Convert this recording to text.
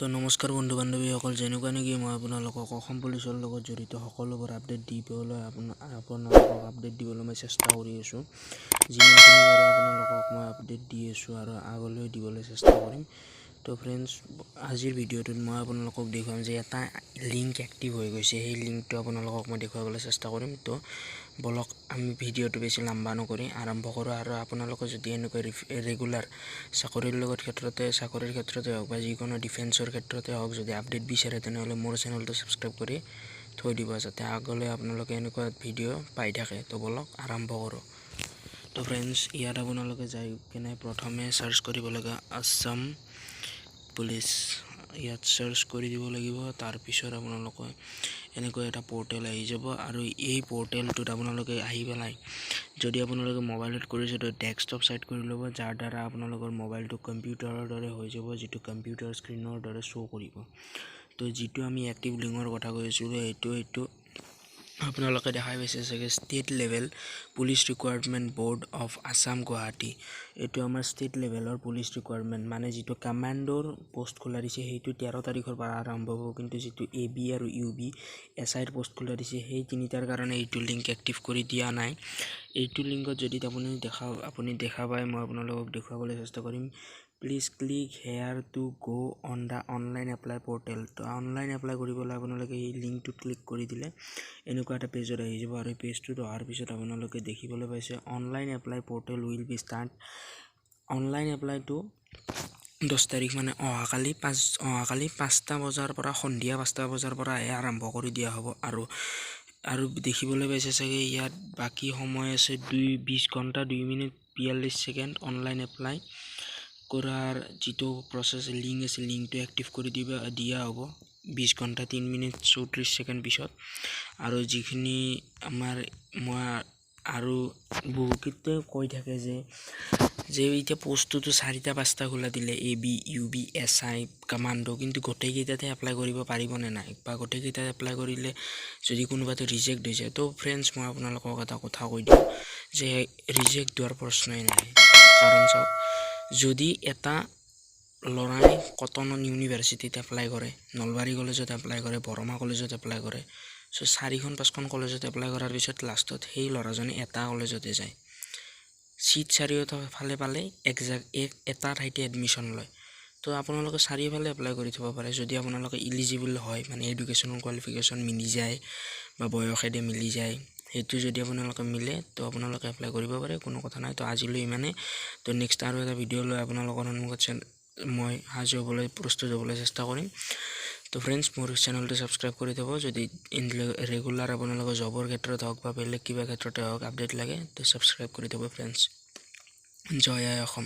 তো নমস্কাৰ বন্ধু বান্ধৱীসকল, যেনেকুৱা নেকি মই আপোনালোকক অসম পুলিচৰ লগত জড়িত সকলোবোৰ আপডেট দিবলৈ আপোনালোকক আপডেট দিবলৈ মই চেষ্টা কৰি আছোঁ। যিমানখিনি বাৰু আপোনালোকক মই আপডেট দি আছোঁ আৰু আগলৈ দিবলৈ চেষ্টা কৰিম। তো ফ্ৰেণ্ডছ, আজিৰ ভিডিঅ'টোত মই আপোনালোকক দেখুৱাম যে এটা লিংক এক্টিভ হৈ গৈছে। সেই লিংকটো আপোনালোকক মই দেখুৱাবলৈ চেষ্টা কৰিম। তো বলক আমি ভিডিঅ'টো বেছি লম্বা নকৰি আৰম্ভ কৰোঁ। আৰু আপোনালোকে যদি এনেকুৱা ৰেগুলাৰ চাকৰিৰ ক্ষেত্ৰতে হওক বা যিকোনো ডিফেন্সৰ ক্ষেত্ৰতে হওক যদি আপডেট বিচাৰে, তেনেহ'লে মোৰ চেনেলটো ছাবস্ক্ৰাইব কৰি থৈ দিব, যাতে আগলৈ আপোনালোকে এনেকুৱা ভিডিঅ' পাই থাকে। তো বলক আৰম্ভ কৰোঁ। তো ফ্ৰেণ্ডছ, ইয়াত আপোনালোকে যাই কেনে প্ৰথমে চাৰ্চ কৰিব লগা আছাম পুলিচ, ইয়াত চাৰ্চ কৰি দিব লাগিব। তাৰপিছত আপোনালোকে এনেকৈ এটা পৰ্টেল আহি যাব আৰু এই পৰ্টেলটোত আপোনালোকে আহি পেলাই যদি আপোনালোকে মোবাইলত কৰিছে তো ডেস্কটপ ছাইড কৰি ল'ব, যাৰ দ্বাৰা আপোনালোকৰ মোবাইলটো কম্পিউটাৰৰ দৰে হৈ যাব, যিটো কম্পিউটাৰ স্ক্ৰীনৰ দৰে শ্ব' কৰিব। তো যিটো আমি এক্টিভ লিংকৰ কথা কৈ আছিলোঁ, এইটো আপোনালোকে দেখাই পাইছে চাগে, state level police requirement board of Assam Guwahati. এইটো আমাৰ ষ্টেট লেভেলৰ পুলিচ ৰিকুৱাৰমেণ্ট, মানে যিটো কামাণ্ডোৰ পষ্ট খোলা দিছে সেইটো 13 তাৰিখৰ পৰা আৰম্ভ হ'ব। কিন্তু যিটো AB আৰু UB SIৰ পষ্ট খোলা দিছে সেই তিনিটাৰ কাৰণে এইটো লিংক এক্টিভ কৰি দিয়া নাই। এইটো লিংকত যদি আপুনি দেখা পায়, মই আপোনালোকক দেখুৱাবলৈ চেষ্টা কৰিম। প্লিজ ক্লিক হেয়াৰ টু গ' on the online apply portal. তো অনলাইন এপ্লাই কৰিবলৈ আপোনালোকে এই লিংকটোত ক্লিক কৰি দিলে এনেকুৱা এটা পেজত আহি যাব। আৰু এই পেজটোত অহাৰ পিছত আপোনালোকে দেখিবলৈ পাইছে online apply portal will be start. Online এপ্লাইটো 10 তাৰিখ মানে অহাকালি 5টা বজাৰ পৰা সন্ধিয়া 5টা বজাৰ পৰা আৰম্ভ কৰি দিয়া হ'ব। আৰু দেখিবলৈ পাইছে চাগে, ইয়াত বাকী সময় আছে 20 ঘণ্টা 2 মিনিট 42 ছেকেণ্ড। অনলাইন এপ্লাই কৰাৰ যিটো প্ৰচেছ লিংক আছে, লিংকটো এক্টিভ কৰি দিয়া হ'ব 20 ঘণ্টা 3 মিনিট 34 ছেকেণ্ড পিছত। আৰু যিখিনি মই আৰু বহুকেইটাই কৈ থাকে যে এতিয়া পোষ্টটোতো 4টা 5টা খোলা দিলে, AB UB SI কামাণ্ডো, কিন্তু গোটেইকেইটাতে এপ্লাই কৰিব পাৰিবনে নাই, বা গোটেইকেইটাত এপ্লাই কৰিলে যদি কোনোবাটো ৰিজেক্ট হৈ যায়। তো ফ্ৰেণ্ডছ, মই আপোনালোকক এটা কথা কৈ দিওঁ যে ৰিজেক্ট হোৱাৰ প্ৰশ্নই নাই। কাৰণ চাওক, যদি এটা ল'ৰাই কটন ইউনিভাৰ্চিটিত এপ্লাই কৰে, নলবাৰী কলেজত এপ্লাই কৰে, বৰমা কলেজত এপ্লাই কৰে, চ' 4খন-5খন কলেজত এপ্লাই কৰাৰ পিছত লাষ্টত সেই ল'ৰাজনে এটা কলেজতে যায়, চিট চাৰিওফালে পালে এটা ঠাইতে এডমিশ্যন লয়। তো আপোনালোকে চাৰিওফালে এপ্লাই কৰি থ'ব পাৰে। যদি আপোনালোকে ইলিজিবল হয়, মানে এডুকেশ্যনেল কোৱালিফিকেশ্যন মিলি যায় বা বয়সেদি মিলি যায়, সেইটো যদি আপোনালোকে মিলে তো আপোনালোকে এপ্লাই কৰিব পাৰে, কোনো কথা নাই। তো আজিলৈ ইমানে। তো নেক্সট আৰু এটা ভিডিঅ' লৈ আপোনালোকৰ সন্মুখত মই প্ৰস্তুত হ'বলৈ চেষ্টা কৰিম। তো ফ্ৰেণ্ডছ, মোৰ চেনেলটো ছাবস্ক্ৰাইব কৰি থ'ব। যদি ৰেগুলাৰ আপোনালোকৰ জবৰ ক্ষেত্ৰত হওক বা বেলেগ কিবা ক্ষেত্ৰতে হওক আপডেট লাগে, তো ছাবস্ক্ৰাইব কৰি থ'ব ফ্ৰেণ্ডছ। জয় আই অসম।